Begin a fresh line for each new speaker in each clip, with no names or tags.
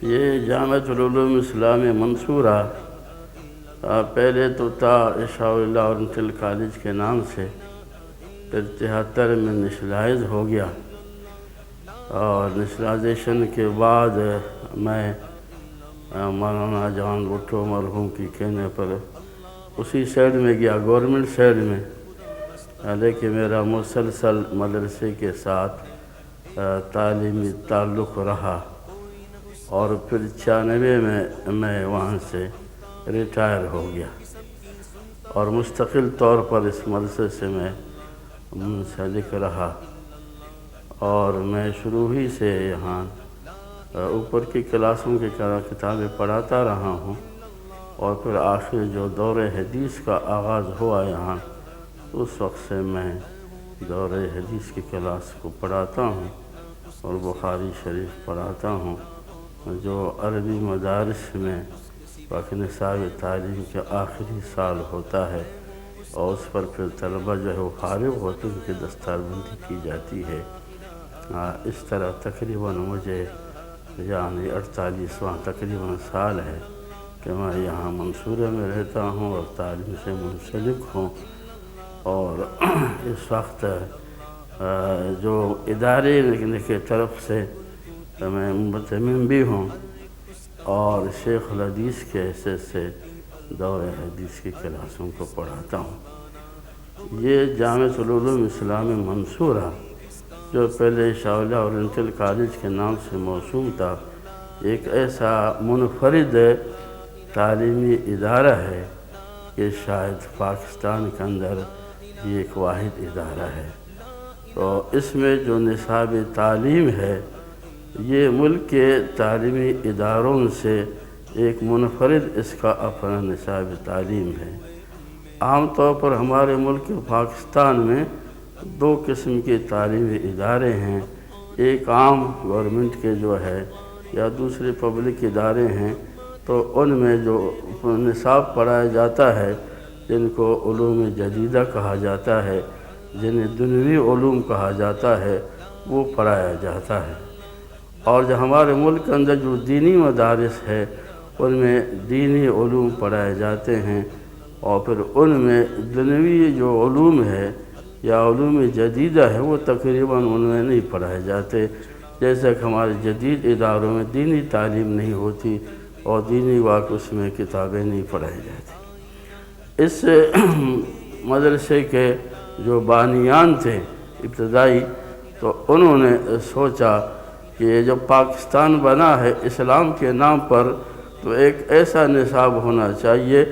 یہ جامعۃ العلوم اسلامیہ منصورہ پہلے تو تھا اشاء اللہ اورینٹل کالج کے نام سے، پھر 73 میں نیشنلائز ہو گیا، اور نیشنلائزیشن کے بعد میں مولانا جان بھٹو مرحوم کی کہنے پر اسی سائڈ میں گیا، گورنمنٹ سائڈ میں، لیکن میرا مسلسل مدرسے کے ساتھ تعلیمی تعلق رہا، اور پھر 96 میں میں وہاں سے ریٹائر ہو گیا، اور مستقل طور پر اس مدرسے سے میں منسلک رہا، اور میں شروع ہی سے یہاں اوپر کی کلاسوں کی کتابیں پڑھاتا رہا ہوں، اور پھر آخر جو دور حدیث کا آغاز ہوا یہاں، اس وقت سے میں دور حدیث کی کلاس کو پڑھاتا ہوں، اور بخاری شریف پڑھاتا ہوں، جو عربی مدارس میں وقت نصاب تعلیم کے آخری سال ہوتا ہے، اور اس پر پھر طلبہ جو ہے وہ فارغ ہوتے ان کی دستار بندی کی جاتی ہے۔ اس طرح تقریباً مجھے یعنی 48واں تقریباً سال ہے کہ میں یہاں منصورہ میں رہتا ہوں اور تعلیم سے منسلک ہوں، اور اس وقت جو ادارے کی طرف سے میں متمم بھی ہوں، اور شیخ الحدیث کے حیثیت سے دور حدیث کی کلاسوں کو پڑھاتا ہوں۔ یہ جامعۃ العلوم اسلامیہ منصورہ جو پہلے اشاء اللہ اورینٹل کالج کے نام سے موسوم تھا، ایک ایسا منفرد تعلیمی ادارہ ہے کہ شاید پاکستان کے اندر یہ ایک واحد ادارہ ہے، تو اس میں جو نصاب تعلیم ہے یہ ملک کے تعلیمی اداروں سے ایک منفرد اس کا اپنا نصاب تعلیم ہے۔ عام طور پر ہمارے ملک پاکستان میں 2 قسم کے تعلیمی ادارے ہیں، ایک عام گورنمنٹ کے جو ہے یا دوسرے پبلک ادارے ہیں، تو ان میں جو نصاب پڑھایا جاتا ہے جن کو علوم جدیدہ کہا جاتا ہے، جنہیں دنیوی علوم کہا جاتا ہے، وہ پڑھایا جاتا ہے، اور جو ہمارے ملک کے اندر جو دینی مدارس ہے ان میں دینی علوم پڑھائے جاتے ہیں، اور پھر ان میں دنیوی جو علوم ہے یا علوم جدیدہ ہے وہ تقریباً ان میں نہیں پڑھائے جاتے، جیسا کہ ہمارے جدید اداروں میں دینی تعلیم نہیں ہوتی اور دینی اس میں کتابیں نہیں پڑھائی جاتی۔ اس مدرسے کے جو بانیان تھے ابتدائی، تو انہوں نے سوچا کہ جب پاکستان بنا ہے اسلام کے نام پر، تو ایک ایسا نصاب ہونا چاہیے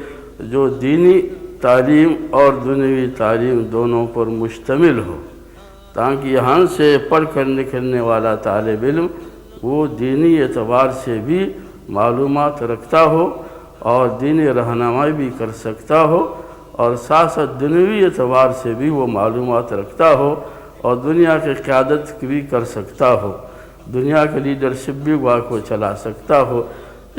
جو دینی تعلیم اور دنیوی تعلیم دونوں پر مشتمل ہو، تاکہ یہاں سے پڑھ کر نکلنے والا طالب علم وہ دینی اعتبار سے بھی معلومات رکھتا ہو اور دینی رہنمائی بھی کر سکتا ہو، اور ساتھ ساتھ دنیوی اعتبار سے بھی وہ معلومات رکھتا ہو اور دنیا کی قیادت بھی کر سکتا ہو، دنیا کے لیڈرشپ بھی کو چلا سکتا ہو۔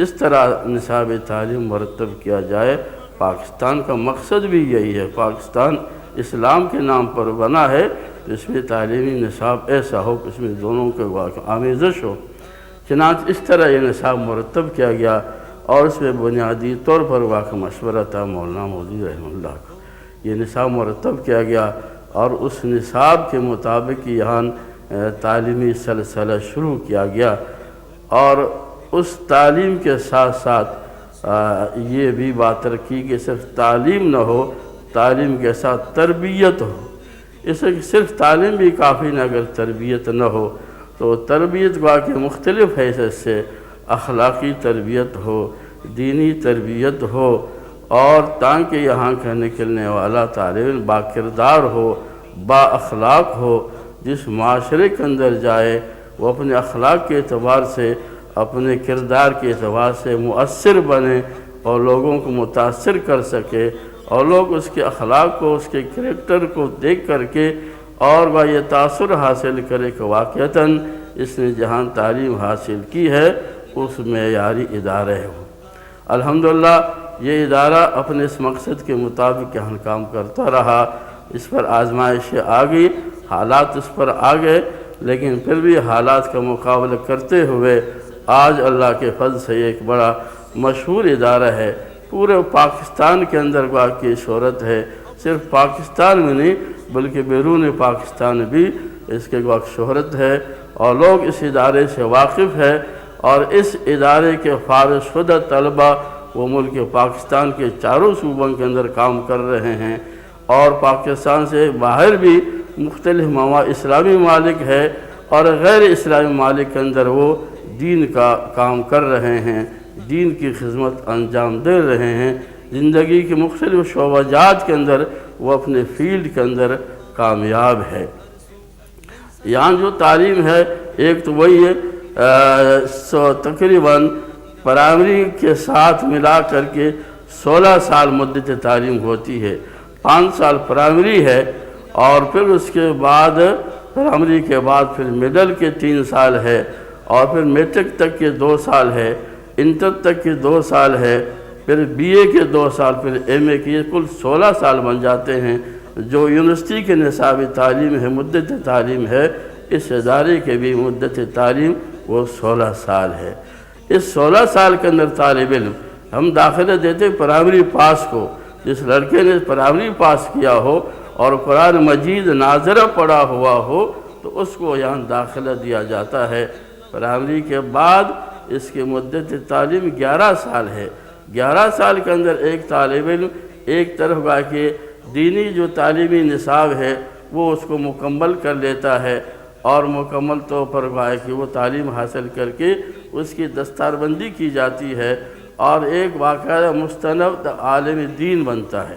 اس طرح نصاب تعلیم مرتب کیا جائے۔ پاکستان کا مقصد بھی یہی ہے، پاکستان اسلام کے نام پر بنا ہے، اس میں تعلیمی نصاب ایسا ہو کہ اس میں دونوں کے آمیزش ہو۔ چنانچہ اس طرح یہ نصاب مرتب کیا گیا، اور اس میں بنیادی طور پر واقع مشورہ تھا مولانا مودودی رحمہ اللہ کا۔ یہ نصاب مرتب کیا گیا، اور اس نصاب کے مطابق یہاں تعلیمی سلسلہ شروع کیا گیا، اور اس تعلیم کے ساتھ ساتھ یہ بھی بات رکھی کہ صرف تعلیم نہ ہو، تعلیم کے ساتھ تربیت ہو۔ اس سے صرف تعلیم بھی کافی نہ، اگر تربیت نہ ہو تو تربیت کے مختلف حیثیت سے اخلاقی تربیت ہو، دینی تربیت ہو، اور تاکہ یہاں کا نکلنے والا طالب علم با کردار ہو، با اخلاق ہو، جس معاشرے کے اندر جائے وہ اپنے اخلاق کے اعتبار سے، اپنے کردار کے اعتبار سے مؤثر بنے اور لوگوں کو متاثر کر سکے، اور لوگ اس کے اخلاق کو، اس کے کریکٹر کو دیکھ کر کے اور یہ تاثر حاصل کرے کہ واقعتاً اس نے جہاں تعلیم حاصل کی ہے اس معیاری ادارے ہو۔ الحمدللہ یہ ادارہ اپنے اس مقصد کے مطابق یہاں کام کرتا رہا، اس پر آزمائشیں آ گئی، حالات اس پر آ گئے، لیکن پھر بھی حالات کا مقابلہ کرتے ہوئے آج اللہ کے فضل سے ایک بڑا مشہور ادارہ ہے، پورے پاکستان کے اندر واقعی شہرت ہے، صرف پاکستان میں نہیں بلکہ بیرون پاکستان بھی اس کے شہرت ہے، اور لوگ اس ادارے سے واقف ہے، اور اس ادارے کے فارغ شدہ طلبہ وہ ملک پاکستان کے چاروں صوبوں کے اندر کام کر رہے ہیں، اور پاکستان سے باہر بھی مختلف اسلامی ممالک ہے اور غیر اسلامی ممالک کے اندر وہ دین کا کام کر رہے ہیں، دین کی خدمت انجام دے رہے ہیں، زندگی کے مختلف شعبہ جات کے اندر وہ اپنے فیلڈ کے اندر کامیاب ہے۔ یہاں جو تعلیم ہے ایک تو وہی ہے تقریباً پرائمری کے ساتھ ملا کر کے 16 سال مدت تعلیم ہوتی ہے، 5 سال پرائمری ہے، اور پھر اس کے بعد پرائمری کے بعد پھر مڈل کے 3 سال ہے، اور پھر میٹرک تک کے 2 سال ہے، انٹر تک کے 2 سال ہے، پھر بی اے کے 2 سال، پھر ایم اے کے، کل 16 سال بن جاتے ہیں۔ جو یونیورسٹی کے نصابی تعلیم ہے، مدت تعلیم ہے، اس ادارے کے بھی مدت تعلیم وہ 16 سال ہے۔ اس 16 سال کے اندر طالب علم ہم داخلہ دیتے پرائمری پاس کو، جس لڑکے نے پرائمری پاس کیا ہو اور قرآن مجید ناظرہ پڑھا ہوا ہو تو اس کو یہاں داخلہ دیا جاتا ہے۔ پرائمری کے بعد اس کی مدت تعلیم 11 سال ہے۔ 11 سال کے اندر ایک طالب علم ایک طرف گا کہ دینی جو تعلیمی نصاب ہے وہ اس کو مکمل کر لیتا ہے، اور مکمل طور پر گا کہ وہ تعلیم حاصل کر کے اس کی دستار بندی کی جاتی ہے، اور ایک باقاعدہ مستند عالم دین بنتا ہے،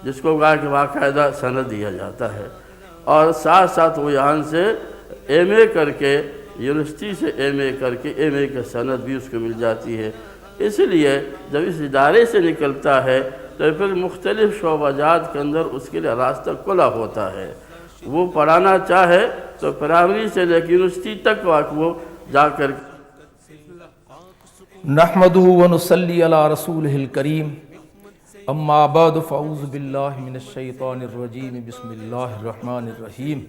جس کو گا کہ باقاعدہ سند دیا جاتا ہے، اور ساتھ ساتھ وہ یہاں سے ایم اے کر کے، یونیورسٹی سے ایم اے کر کے ایم اے کا سند بھی اس کو مل جاتی ہے۔ اس لیے جب اس ادارے سے نکلتا ہے تو پھر مختلف شعبہ جات کے اندر اس کے لیے راستہ کھلا ہوتا ہے۔ وہ پڑھانا چاہے تو پرائمری سے لے کے یونیورسٹی تک وہ جا کر
نحمدہ ونصلی علی رسولہ الکریم، اما بعد فاعوذ باللہ من الشیطان الرجیم، بسم اللہ الرحمن الرحیم۔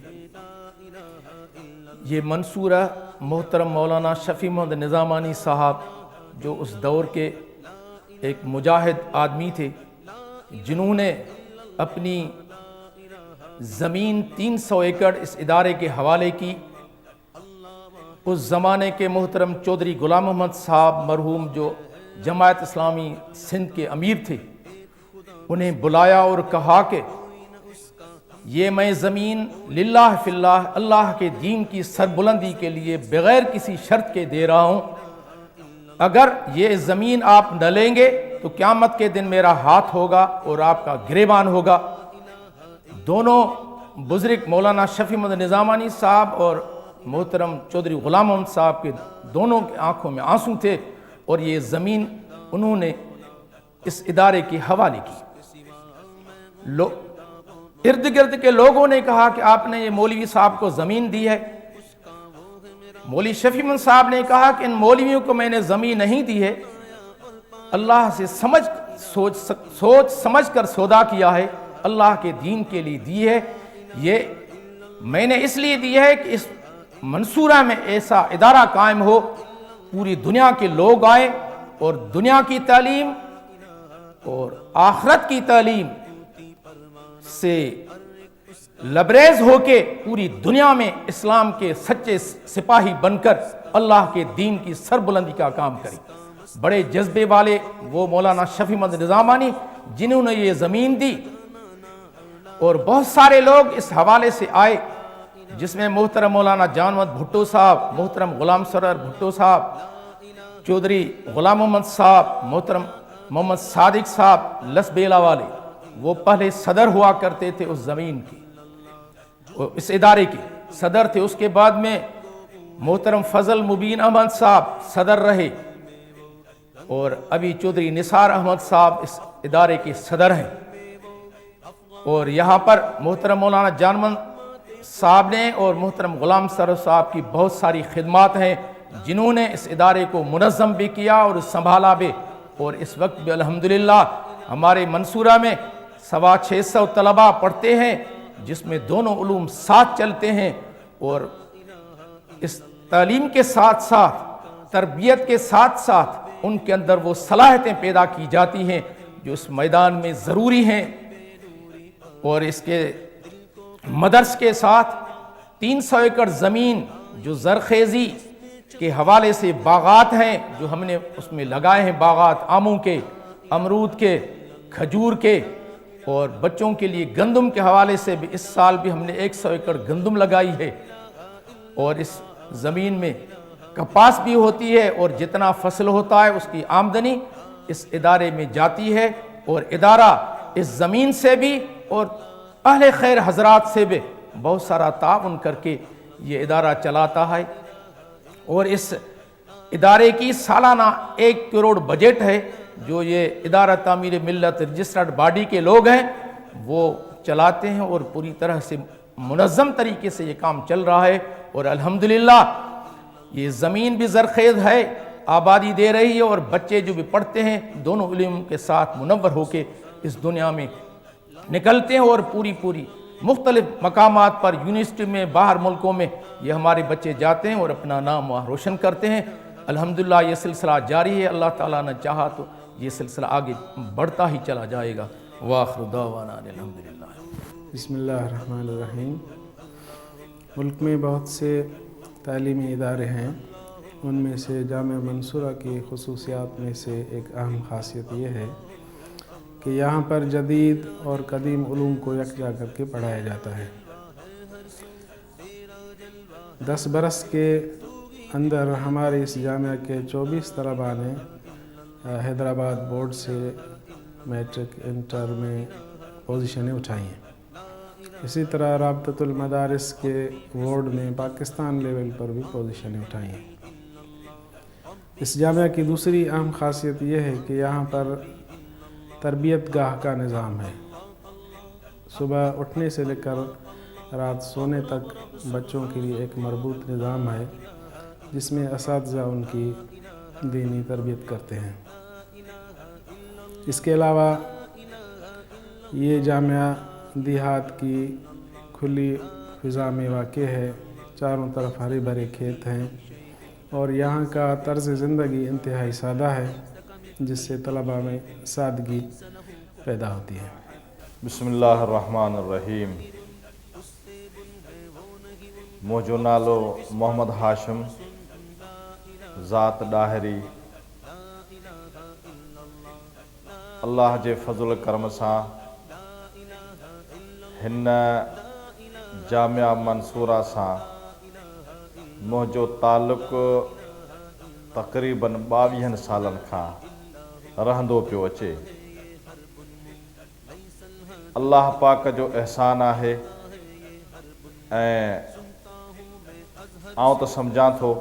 یہ منصورہ محترم مولانا شفیع محمد نظامانی صاحب، جو اس دور کے ایک مجاہد آدمی تھے، جنہوں نے اپنی زمین 300 ایکڑ اس ادارے کے حوالے کی، اس زمانے کے محترم چودھری غلام محمد صاحب مرحوم، جو جماعت اسلامی سندھ کے امیر تھے، انہیں بلایا اور کہا کہ یہ میں زمین للہ فی اللہ، اللہ کے دین کی سربلندی کے لیے بغیر کسی شرط کے دے رہا ہوں، اگر یہ زمین آپ نہ لیں گے تو قیامت کے دن میرا ہاتھ ہوگا اور آپ کا گریبان ہوگا۔ دونوں بزرگ مولانا شفیع محمد نظامانی صاحب اور محترم چودھری غلام محمد صاحب کے دونوں کی آنکھوں میں آنسو تھے، اور یہ زمین انہوں نے اس ادارے کی حوالے کی۔ ارد گرد کے لوگوں نے کہا کہ آپ نے یہ مولوی صاحب کو زمین دی ہے۔ مولوی شفیع محمد صاحب نے کہا کہ ان مولویوں کو میں نے زمین نہیں دی ہے، اللہ سے سوچ سمجھ کر سودا کیا ہے، اللہ کے دین کے لیے دی ہے، یہ میں نے اس لیے دی ہے کہ اس منصورہ میں ایسا ادارہ قائم ہو، پوری دنیا کے لوگ آئیں اور دنیا کی تعلیم اور آخرت کی تعلیم سے لبریز ہو کے پوری دنیا میں اسلام کے سچے سپاہی بن کر اللہ کے دین کی سربلندی کا کام کریں۔ بڑے جذبے والے وہ مولانا شفیع محمد نظامانی جنہوں نے یہ زمین دی، اور بہت سارے لوگ اس حوالے سے آئے، جس میں محترم مولانا جان محمد بھٹو صاحب، محترم غلام سرور بھٹو صاحب، چودھری غلام محمد صاحب، محترم محمد صادق صاحب لسبیلا والے، وہ پہلے صدر ہوا کرتے تھے اس زمین کی، اس ادارے کے صدر تھے۔ اس کے بعد میں محترم فضل مبین احمد صاحب صدر رہے، اور ابھی چودھری نثار احمد صاحب اس ادارے کے صدر ہیں، اور یہاں پر محترم مولانا جان محمد صاحب نے اور محترم غلام سرور صاحب کی بہت ساری خدمات ہیں، جنہوں نے اس ادارے کو منظم بھی کیا اور سنبھالا بھی، اور اس وقت بھی الحمدللہ ہمارے منصورہ میں 650 طلباء پڑھتے ہیں، جس میں دونوں علوم ساتھ چلتے ہیں، اور اس تعلیم کے ساتھ ساتھ، تربیت کے ساتھ ساتھ ان کے اندر وہ صلاحیتیں پیدا کی جاتی ہیں جو اس میدان میں ضروری ہیں۔ اور اس کے مدرس کے ساتھ 300 ایکڑ زمین جو زرخیزی کے حوالے سے باغات ہیں جو ہم نے اس میں لگائے ہیں، باغات آموں کے، امرود کے، کھجور کے، اور بچوں کے لیے گندم کے حوالے سے بھی اس سال بھی ہم نے 100 ایکڑ گندم لگائی ہے، اور اس زمین میں کپاس بھی ہوتی ہے، اور جتنا فصل ہوتا ہے اس کی آمدنی اس ادارے میں جاتی ہے، اور ادارہ اس زمین سے بھی اور اہل خیر حضرات سے بھی بہت سارا تعاون کر کے یہ ادارہ چلاتا ہے۔ اور اس ادارے کی سالانہ 1 کروڑ بجٹ ہے جو یہ ادارہ تعمیر ملت رجسٹرڈ باڈی کے لوگ ہیں وہ چلاتے ہیں، اور پوری طرح سے منظم طریقے سے یہ کام چل رہا ہے۔ اور الحمدللہ یہ زمین بھی زرخیز ہے، آبادی دے رہی ہے، اور بچے جو بھی پڑھتے ہیں دونوں علم کے ساتھ منور ہو کے اس دنیا میں نکلتے ہیں، اور پوری مختلف مقامات پر، یونیورسٹی میں، باہر ملکوں میں یہ ہمارے بچے جاتے ہیں اور اپنا نام وہاں روشن کرتے ہیں۔ الحمدللہ یہ سلسلہ جاری ہے، اللہ تعالیٰ نے چاہا تو یہ سلسلہ آگے بڑھتا ہی چلا جائے گا۔ وآخر دعوانا الحمدللہ۔
بسم اللہ الرحمن الرحیم۔ ملک میں بہت سے تعلیمی ادارے ہیں، ان میں سے جامعہ منصورہ کی خصوصیات میں سے ایک اہم خاصیت یہ ہے کہ یہاں پر جدید اور قدیم علوم کو یکجا کر کے پڑھایا جاتا ہے۔ 10 برس کے اندر ہمارے اس جامعہ کے 24 طلباء نے حیدرآباد بورڈ سے میٹرک انٹر میں پوزیشنیں اٹھائی ہیں۔ اسی طرح رابطۃ المدارس کے بورڈ نے پاکستان لیول پر بھی پوزیشنیں اٹھائی ہیں۔ اس جامعہ کی دوسری اہم خاصیت یہ ہے کہ یہاں پر تربیت گاہ کا نظام ہے۔ صبح اٹھنے سے لے کر رات سونے تک بچوں کے لیے ایک مربوط نظام ہے جس میں اساتذہ ان کی دینی تربیت کرتے ہیں۔ اس کے علاوہ یہ جامعہ دیہات کی کھلی فضا میں واقع ہے، چاروں طرف ہرے بھرے کھیت ہیں، اور یہاں کا طرز زندگی انتہائی سادہ ہے جس سے طلباء میں سادگی پیدا ہوتی ہے۔
بسم اللہ الرحمن الرحیم۔ موجو نالو محمد ہاشم، ذات ڈاہری۔ اللہ جے فضل کرم سان ہن جامعہ منصورہ سان موجو تعلق تقریباً 22 سالن کھان رہندو پیو اچے۔ اللہ پاک جو احسان ہے، آؤں تو سمجھاں تھو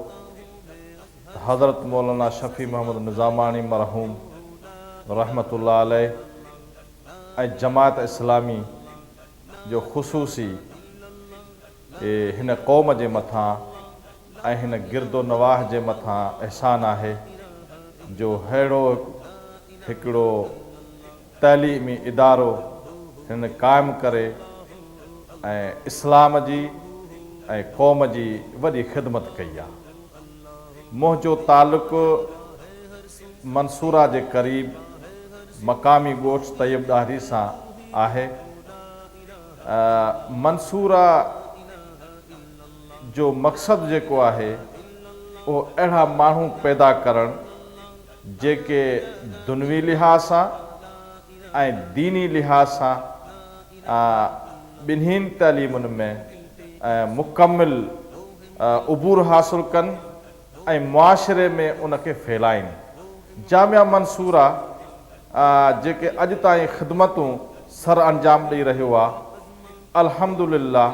حضرت مولانا شفیع محمد نظامانی مرحوم رحمت اللہ علیہ جماعت اسلامی جو خصوصی ہن قوم جے متھاں ہن گرد و نواح جے متھاں احسان ہے جو ہیڑو ہکڑو تعلیمی ادارو ہن قائم کرے اسلام جی قوم جی وڈی خدمت کئی ہے۔ موجو تعلق منصورہ جے قریب مقامی گوٹھ طیب ڈاہری سان ہے۔ منصورہ جو مقصد جیکو ہے وہ اڑا مانو پیدا کرن جے کے دنوی لحاظ سان دینی لحاظ سان بنہین تعلیمن میں مکمل عبور حاصل کن معاشرے میں ان کے پھیلائن۔ جامعہ منصورہ جے کے اج تائیں خدمتوں سر انجام ڈی رہو آ، الحمدللہ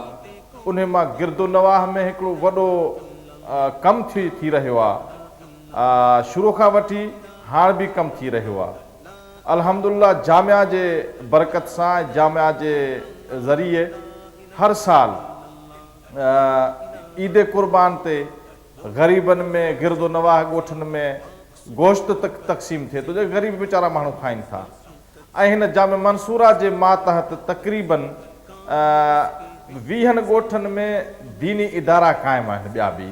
انہیں ماں گرد و نواح میں ایکڑو وڈو کم تھی رہو آ، شروع کا وٹھی ہاں بھی کم تھی رہو آ۔ الحمدللہ جامعہ جے برکت سان، جامعہ جے ذریعے ہر سال عید قربان تے غریبن میں گرد و نواح گوٹھن میں گوشت تک تقسیم تھے تو جو غریب بیچارہ مانو کھائن تھا۔ ہن جامع منصورہ جے ماتحت تقریباً 20 گوٹھن میں دینی ادارہ قائم ہیں، بیا بھی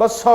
200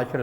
10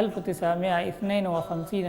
1952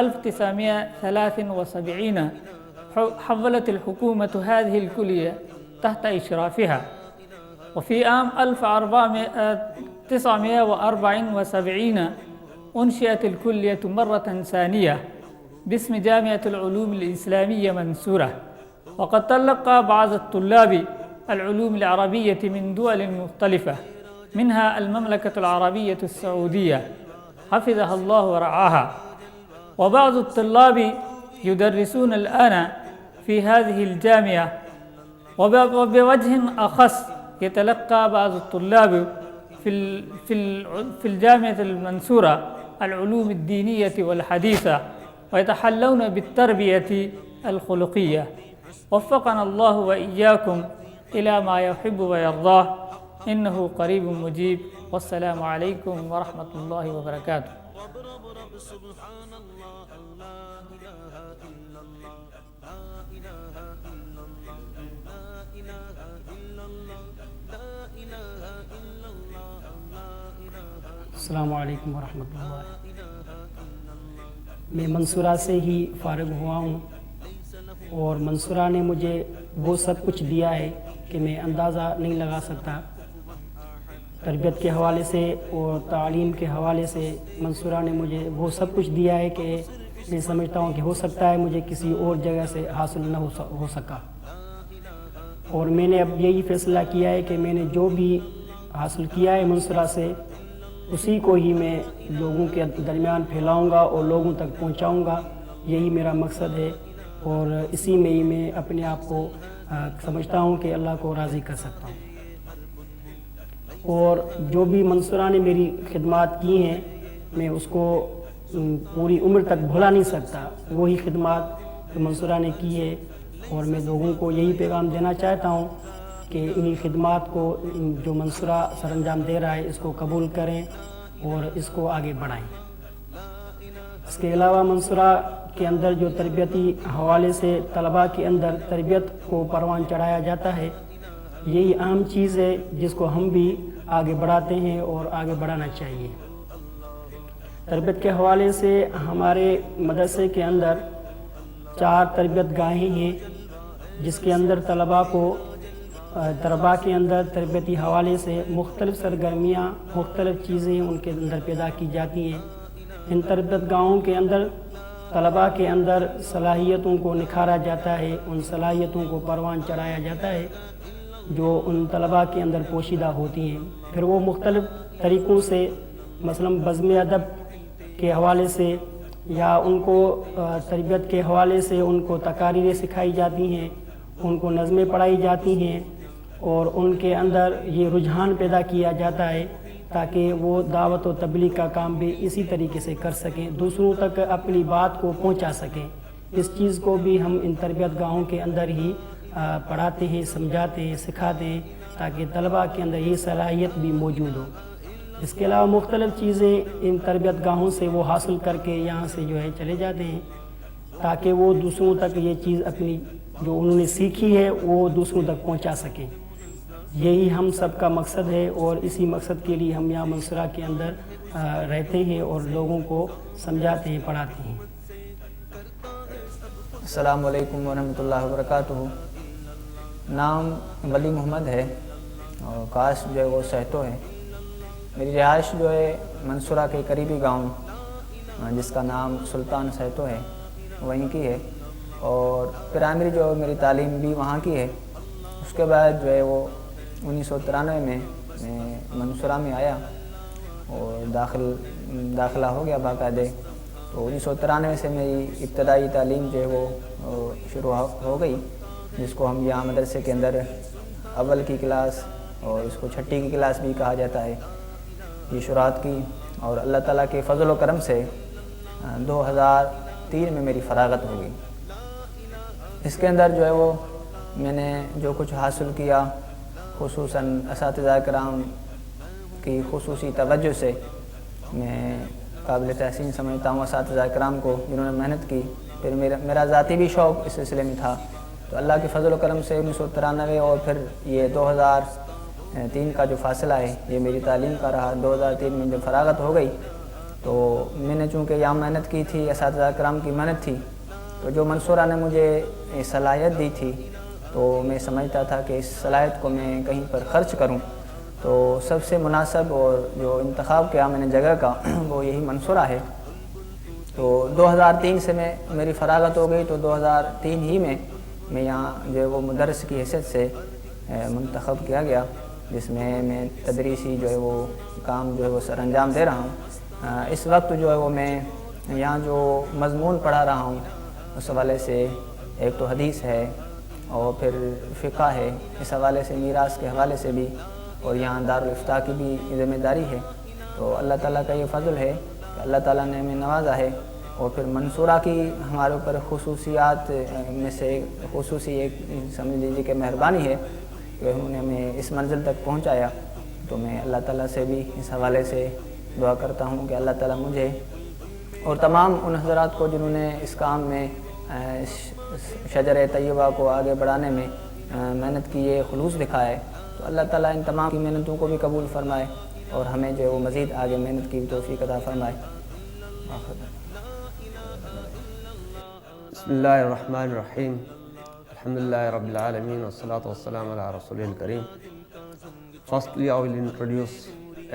1973 حولت الحكومة هذه الكلية تحت إشرافها، وفي عام 1974 أنشئت الكلية مرة ثانية باسم جامعة العلوم الإسلامية منصورة. وقد تلقى بعض الطلاب العلوم العربية من دول مختلفة منها المملكة العربية السعودية حفظها الله ورعاها، وبعض الطلاب يدرسون الآن في هذه الجامعة. وبوجه أخص يتلقى بعض الطلاب في الجامعة المنصورة العلوم الدينية والحديثة ويتحلون بالتربية الخلقية. وفقنا الله وإياكم إلى ما يحب ويرضاه إنه قريب مجيب. والسلام عليكم ورحمة الله وبركاته.
السلام علیکم ورحمۃ اللہ۔ میں منصورہ سے ہی فارغ ہوا ہوں اور منصورہ نے مجھے وہ سب کچھ دیا ہے کہ میں اندازہ نہیں لگا سکتا۔ تربیت کے حوالے سے اور تعلیم کے حوالے سے منصورہ نے مجھے وہ سب کچھ دیا ہے کہ میں سمجھتا ہوں کہ ہو سکتا ہے مجھے کسی اور جگہ سے حاصل نہ ہو سکا، اور میں نے اب یہی فیصلہ کیا ہے کہ میں نے جو بھی حاصل کیا ہے منصورہ سے اسی کو ہی میں لوگوں کے درمیان پھیلاؤں گا اور لوگوں تک پہنچاؤں گا۔ یہی میرا مقصد ہے اور اسی میں ہی میں اپنے آپ کو سمجھتا ہوں کہ اللہ کو راضی کر سکتا ہوں۔ اور جو بھی منصورہ نے میری خدمات کی ہیں میں اس کو پوری عمر تک بھلا نہیں سکتا، وہی خدمات منصورہ نے کی ہے، اور میں لوگوں کو یہی پیغام دینا چاہتا ہوں کہ انہی خدمات کو جو منصورہ سر انجام دے رہا ہے اس کو قبول کریں اور اس کو آگے بڑھائیں۔ اس کے علاوہ منصورہ کے اندر جو تربیتی حوالے سے طلباء کے اندر تربیت کو پروان چڑھایا جاتا ہے، یہی اہم چیز ہے جس کو ہم بھی آگے بڑھاتے ہیں اور آگے بڑھانا چاہیے۔ تربیت کے حوالے سے ہمارے مدرسے کے اندر 4 تربیت گاہیں ہیں جس کے اندر طلباء کے اندر تربیتی حوالے سے مختلف سرگرمیاں، مختلف چیزیں ان کے اندر پیدا کی جاتی ہیں۔ ان تربیت گاہوں کے اندر طلباء کے اندر صلاحیتوں کو نکھارا جاتا ہے، ان صلاحیتوں کو پروان چڑھایا جاتا ہے جو ان طلباء کے اندر پوشیدہ ہوتی ہیں۔ پھر وہ مختلف طریقوں سے مثلاً بزم ادب کے حوالے سے یا ان کو تربیت کے حوالے سے ان کو تقاریریں سکھائی جاتی ہیں، ان کو نظمیں پڑھائی جاتی ہیں، اور ان کے اندر یہ رجحان پیدا کیا جاتا ہے تاکہ وہ دعوت و تبلیغ کا کام بھی اسی طریقے سے کر سکیں، دوسروں تک اپنی بات کو پہنچا سکیں۔ اس چیز کو بھی ہم ان تربیت گاہوں کے اندر ہی پڑھاتے ہیں، سمجھاتے ہیں، سکھاتے ہیں تاکہ طلباء کے اندر یہ صلاحیت بھی موجود ہو۔ اس کے علاوہ مختلف چیزیں ان تربیت گاہوں سے وہ حاصل کر کے یہاں سے جو ہے چلے جاتے ہیں تاکہ وہ دوسروں تک یہ چیز اپنی جو انہوں نے سیکھی ہے وہ دوسروں تک پہنچا سکیں۔ یہی ہم سب کا مقصد ہے اور اسی مقصد کے لیے ہم یہاں منصورہ کے اندر رہتے ہیں اور لوگوں کو سمجھاتے ہیں، پڑھاتے ہیں۔
السلام علیکم ورحمۃ اللہ وبرکاتہ۔ نام ولی محمد ہے اور کاسٹ جو ہے وہ سہتو ہے۔ میری رہائش جو ہے منصورہ کے قریبی گاؤں جس کا نام سلطان سہتو ہے وہیں کی ہے، اور پرائمری جو میری تعلیم بھی وہاں کی ہے۔ اس کے بعد جو ہے وہ 1993 میں منصورہ میں آیا اور داخلہ ہو گیا باقاعدہ۔ تو 1993 سے میری ابتدائی تعلیم جو ہے وہ شروع ہو گئی، جس کو ہم یہاں مدرسے کے اندر اول کی کلاس اور اس کو چھٹی کی کلاس بھی کہا جاتا ہے، یہ شروعات کی۔ اور اللہ تعالیٰ کے فضل و کرم سے 2003 میں میری فراغت ہو گئی۔ اس کے اندر جو ہے وہ میں نے جو کچھ حاصل کیا، خصوصاً اساتذہ کرام کی خصوصی توجہ سے میں قابل تحسین سمجھتا ہوں اساتذہ کرام کو جنہوں نے محنت کی۔ پھر میرا ذاتی بھی شوق اس سلسلے میں تھا، تو اللہ کے فضل و کرم سے 1993 اور پھر یہ 2003 کا جو فاصلہ ہے یہ میری تعلیم کا رہا۔ 2003 میں جب فراغت ہو گئی تو میں نے چونکہ یہاں محنت کی تھی، اساتذہ کرام کی محنت تھی، تو جو منصورہ نے مجھے صلاحیت دی تھی تو میں سمجھتا تھا کہ اس صلاحیت کو میں کہیں پر خرچ کروں، تو سب سے مناسب اور جو انتخاب کیا میں نے جگہ کا وہ یہی منصورہ ہے۔ تو 2003 سے میری فراغت ہو گئی، تو 2003 ہی میں یہاں جو ہے وہ مدرس کی حیثیت سے منتخب کیا گیا، جس میں تدریسی جو ہے وہ کام جو ہے وہ سر انجام دے رہا ہوں۔ اس وقت جو ہے وہ میں یہاں جو مضمون پڑھا رہا ہوں اس حوالے سے ایک تو حدیث ہے اور پھر فقہ ہے، اس حوالے سے میراث کے حوالے سے بھی، اور یہاں دارالافتاء کی بھی ذمہ داری ہے۔ تو اللہ تعالیٰ کا یہ فضل ہے کہ اللہ تعالیٰ نے ہمیں نوازا ہے، اور پھر منصورہ کی ہمارے اوپر خصوصیات میں سے خصوصی ایک سمجھ لیجیے کہ مہربانی ہے کہ انہوں نے ہمیں اس منزل تک پہنچایا۔ تو میں اللہ تعالیٰ سے بھی اس حوالے سے دعا کرتا ہوں کہ اللہ تعالیٰ مجھے اور تمام ان حضرات کو جنہوں نے اس کام میں شجر طیبہ کو آگے بڑھانے میں محنت کی ہے، خلوص دکھایا ہے، تو اللہ تعالیٰ ان تمام کی محنتوں کو بھی قبول فرمائے اور ہمیں جو ہے وہ مزید آگے محنت کی توفیق عطا فرمائے.
بسم اللہ الرحمن الرحیم. الحمدللہ رب العالمین والصلاة والسلام علی رسول الکریم. Firstly, I will introduce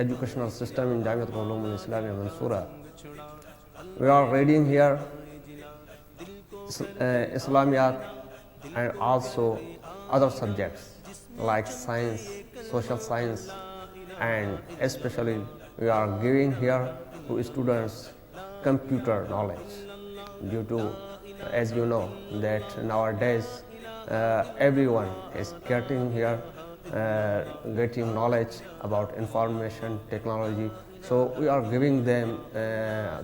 educational system in Jamiat al-Ulum al-Islamiyya Mansoura. We are reading here Islamiyat and also other subjects like science, social science, and especially we are giving here to students computer knowledge due to, as you know, that nowadays everyone is getting here getting knowledge about information technology, so we are giving them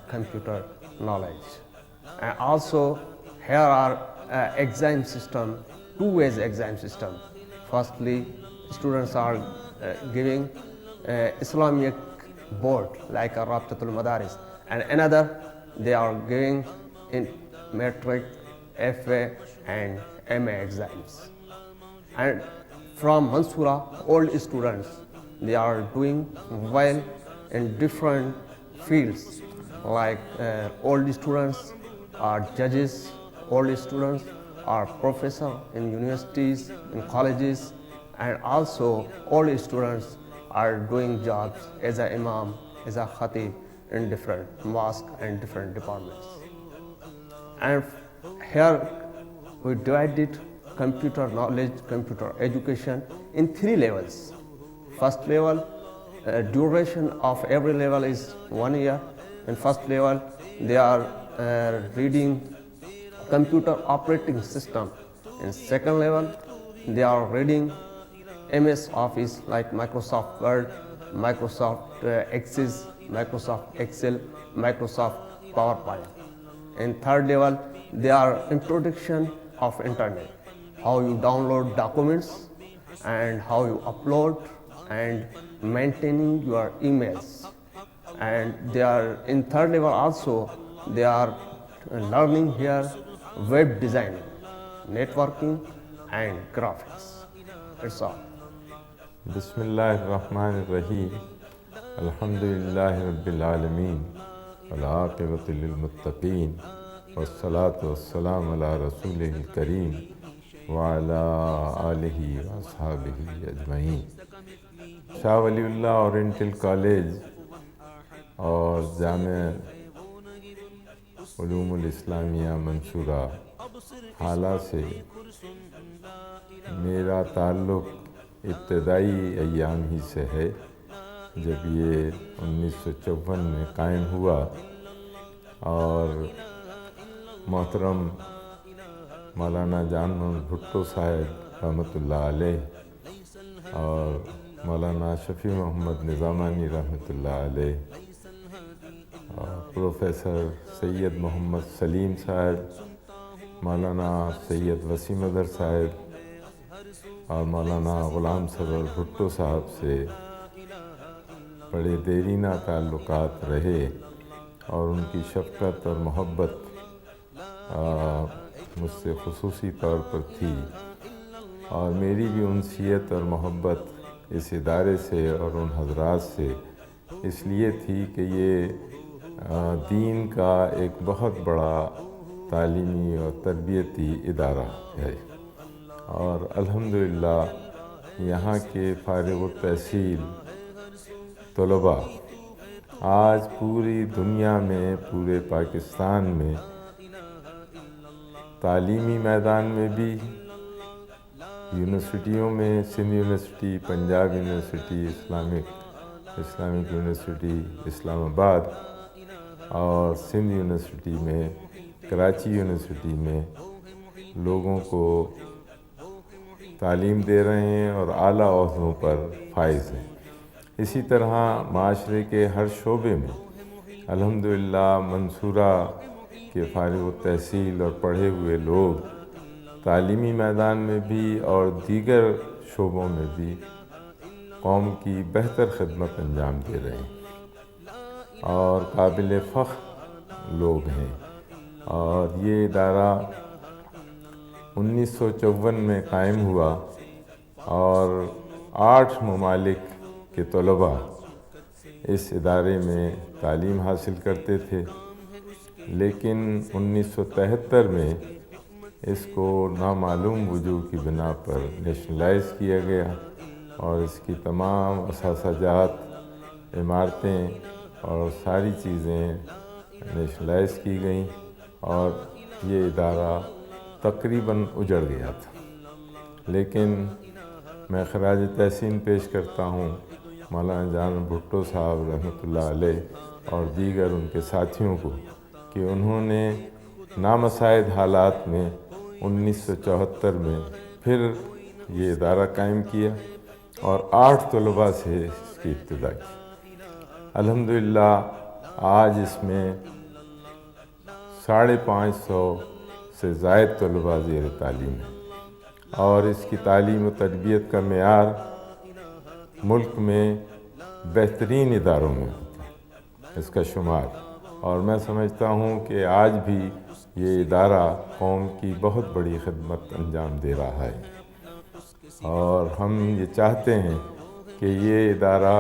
computer knowledge. And also here are exam system, two ways exam system. Firstly, students are giving Islamic board like a Rabtatul Madaris, and another they are giving in metric, FA and MA exams. And from Mansoura, all students, they are doing well in different fields, like all students are judges, all students are professors in universities, in colleges, and also all students are doing jobs as an imam, as a khatib in different mosques and different departments. And here we divided computer knowledge, computer education in 3 levels. First level, duration of every level is 1 year. In first level, they are reading computer operating system. In second level, they are reading MS Office like Microsoft Word, Microsoft Access, Microsoft Excel, Microsoft PowerPoint. In third level, they are introduction of internet, how you download documents and how you upload and maintaining your emails. And they are in third level also, they are learning here web design, networking and graphics. That's all.
بسم اللہ الرحمن الرحیم. الحمدللہ رب العالمین والعاقبۃ للمتقین والصلاة والسلام علی رسولہ الکریم وعلی آلہ واصحابہ اجمعین. شاہ ولی اللہ اورینٹل کالج اور جامعہ علوم الاسلامیہ منصورہ حالہ سے میرا تعلق ابتدائی ایام ہی سے ہے. جب یہ 1954 میں قائم ہوا اور محترم مولانا جان محمد بھٹو صاحب رحمۃ اللہ علیہ اور مولانا شفیع محمد نظامانی رحمۃ اللہ علیہ اور پروفیسر سید محمد سلیم صاحب، مولانا سید وسیم ادر صاحب اور مولانا غلام سرور بھٹو صاحب سے بڑے دیرینہ تعلقات رہے اور ان کی شفقت اور محبت مجھ سے خصوصی طور پر تھی، اور میری بھی انسیت اور محبت اس ادارے سے اور ان حضرات سے اس لیے تھی کہ یہ دین کا ایک بہت بڑا تعلیمی اور تربیتی ادارہ ہے. اور الحمدللہ یہاں کے فارغ التحصیل طلباء آج پوری دنیا میں، پورے پاکستان میں تعلیمی میدان میں بھی، یونیورسٹیوں میں، Sindh university, Punjab university, Islamic university Islamabad اور سندھ یونیورسٹی میں، کراچی یونیورسٹی میں لوگوں کو تعلیم دے رہے ہیں اور اعلیٰ عہدوں پر فائز ہیں. اسی طرح معاشرے کے ہر شعبے میں الحمدللہ منصورہ کے فارغ التحصیل اور پڑھے ہوئے لوگ تعلیمی میدان میں بھی اور دیگر شعبوں میں بھی قوم کی بہتر خدمت انجام دے رہے ہیں اور قابل فخر لوگ ہیں. اور یہ ادارہ 1954 میں قائم ہوا اور 8 ممالک کے طلباء اس ادارے میں تعلیم حاصل کرتے تھے، لیکن 1973 میں اس کو نامعلوم وجوہ کی بنا پر نیشنلائز کیا گیا اور اس کی تمام اثاثہ جات، عمارتیں اور ساری چیزیں نیشنلائز کی گئیں اور یہ ادارہ تقریباً اجڑ گیا تھا۔ لیکن میں خراج تحسین پیش کرتا ہوں مولانا جان بھٹو صاحب رحمۃ اللہ علیہ اور دیگر ان کے ساتھیوں کو کہ انہوں نے نامساعد حالات میں 1974 میں پھر یہ ادارہ قائم کیا اور 8 طلباء سے اس کی ابتدا کی۔ الحمدللہ آج اس میں 550 سے زائد طلباء زیر تعلیم ہیں اور اس کی تعلیم و تربیت کا معیار ملک میں بہترین اداروں میں ہوتا ہے اس کا شمار، اور میں سمجھتا ہوں کہ آج بھی یہ ادارہ قوم کی بہت بڑی خدمت انجام دے رہا ہے، اور ہم یہ چاہتے ہیں کہ یہ ادارہ